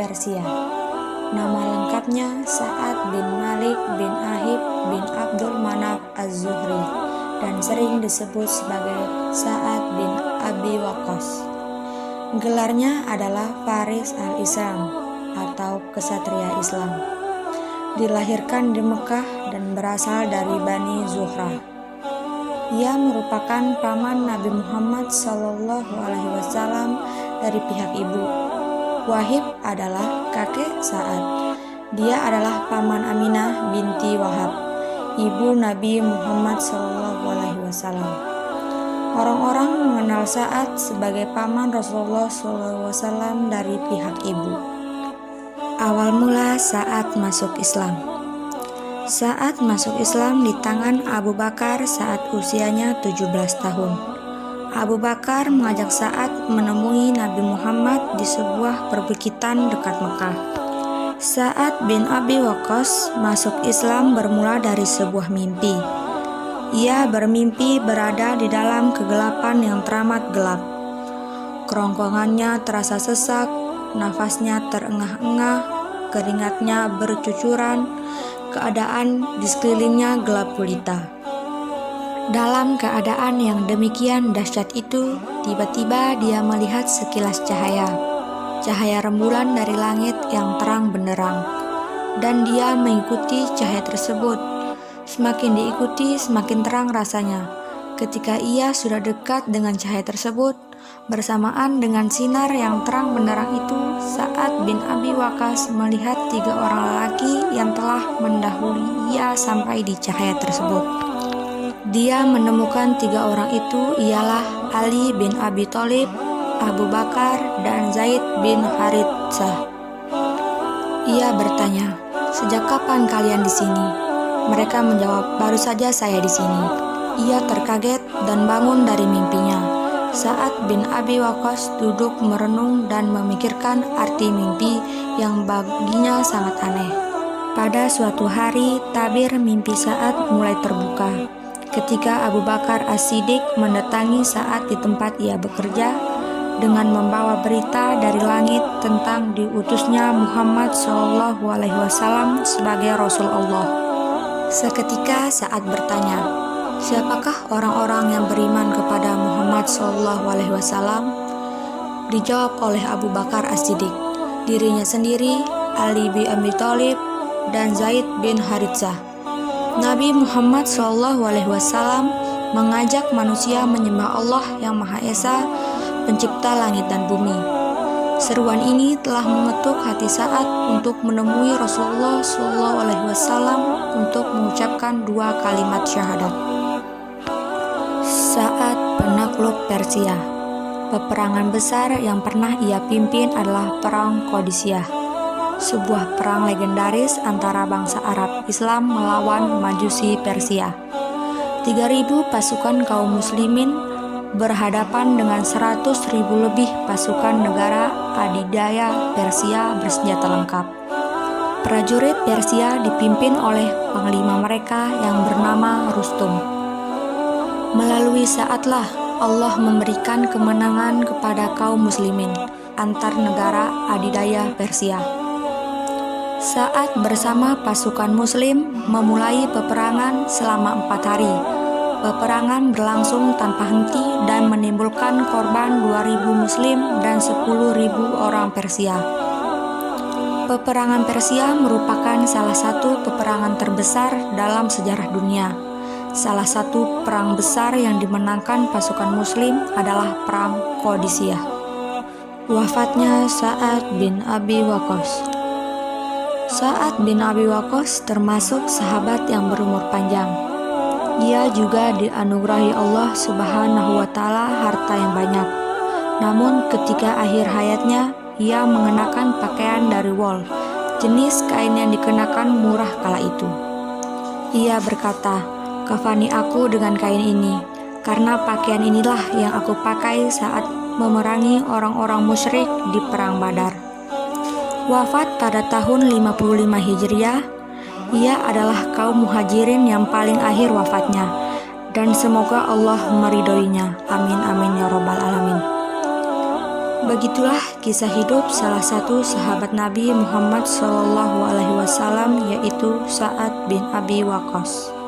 Persia. Nama lengkapnya Sa'ad bin Malik bin Ahib bin Abdul Manaf Az-Zuhri dan sering disebut sebagai Sa'ad bin Abi Waqqas. Gelarnya adalah Faris al-Islam atau kesatria Islam. Dilahirkan di Mekah dan berasal dari Bani Zuhrah. Ia merupakan paman Nabi Muhammad SAW dari pihak ibu. Wahib adalah kakek Sa'ad. Dia adalah paman Aminah binti Wahab, ibu Nabi Muhammad SAW. Orang-orang mengenal Sa'ad sebagai paman Rasulullah SAW dari pihak ibu. Awal mula Sa'ad masuk Islam. Sa'ad masuk Islam di tangan Abu Bakar saat usianya 17 tahun. Abu Bakar mengajak Sa'ad menemui Nabi Muhammad di sebuah perbukitan dekat Mekah. Sa'ad bin Abi Waqqas masuk Islam bermula dari sebuah mimpi. Ia bermimpi berada di dalam kegelapan yang teramat gelap. Kerongkongannya terasa sesak, nafasnya terengah-engah, keringatnya bercucuran, keadaan di sekelilingnya gelap gulita. Dalam keadaan yang demikian dahsyat itu, tiba-tiba dia melihat sekilas cahaya rembulan dari langit yang terang benderang, dan dia mengikuti cahaya tersebut. Semakin diikuti, semakin terang rasanya. Ketika ia sudah dekat dengan cahaya tersebut, bersamaan dengan sinar yang terang benderang itu, Sa'ad bin Abi Waqqas melihat 3 orang lelaki yang telah mendahului ia sampai di cahaya tersebut. Dia menemukan 3 orang itu ialah Ali bin Abi Thalib, Abu Bakar, dan Zaid bin Haritsah. Ia bertanya, "Sejak kapan kalian di sini?" Mereka menjawab, "Baru saja saya di sini." Ia terkaget dan bangun dari mimpinya. Sa'ad bin Abi Waqqas duduk merenung dan memikirkan arti mimpi yang baginya sangat aneh. Pada suatu hari, tabir mimpi Sa'ad mulai terbuka. Ketika Abu Bakar As-Siddiq mendatangi Sa'ad di tempat ia bekerja dengan membawa berita dari langit tentang diutusnya Muhammad SAW sebagai Rasul Allah. Seketika Sa'ad bertanya, "Siapakah orang-orang yang beriman kepada Muhammad SAW?" Dijawab oleh Abu Bakar As-Siddiq, dirinya sendiri, Ali bin Abi Thalib, dan Zaid bin Haritsah. Nabi Muhammad SAW mengajak manusia menyembah Allah yang Maha Esa, pencipta langit dan bumi. Seruan ini telah mengetuk hati Sa'ad untuk menemui Rasulullah SAW untuk mengucapkan 2 kalimat syahadat. Sa'ad penakluk Persia. Peperangan besar yang pernah ia pimpin adalah Perang Qadisiyah, sebuah perang legendaris antara bangsa Arab Islam melawan Majusi Persia. 3.000 pasukan kaum muslimin berhadapan dengan 100.000 lebih pasukan negara adidaya Persia bersenjata lengkap. Prajurit Persia dipimpin oleh panglima mereka yang bernama Rustum. Melalui Sa'adlah Allah memberikan kemenangan kepada kaum muslimin antar negara adidaya Persia. Sa'ad bersama pasukan muslim memulai peperangan selama 4 hari. Peperangan berlangsung tanpa henti dan menimbulkan korban 2.000 muslim dan 10.000 orang Persia. Peperangan Persia merupakan salah satu peperangan terbesar dalam sejarah dunia. Salah satu perang besar yang dimenangkan pasukan muslim adalah Perang Qadisiyah. Wafatnya Sa'ad bin Abi Waqqas. Sa'ad bin Abi Waqqas termasuk sahabat yang berumur panjang. Ia juga dianugerahi Allah Subhanahu wa Ta'ala harta yang banyak. Namun ketika akhir hayatnya, ia mengenakan pakaian dari wol, jenis kain yang dikenakan murah kala itu. Ia berkata, "Kafani aku dengan kain ini, karena pakaian inilah yang aku pakai saat memerangi orang-orang musyrik di Perang Badar." Wafat pada tahun 55 Hijriah, ia adalah kaum muhajirin yang paling akhir wafatnya, dan semoga Allah meridhoinya. Amin amin ya robbal alamin. Begitulah kisah hidup salah satu sahabat Nabi Muhammad SAW, yaitu Sa'ad bin Abi Waqqas.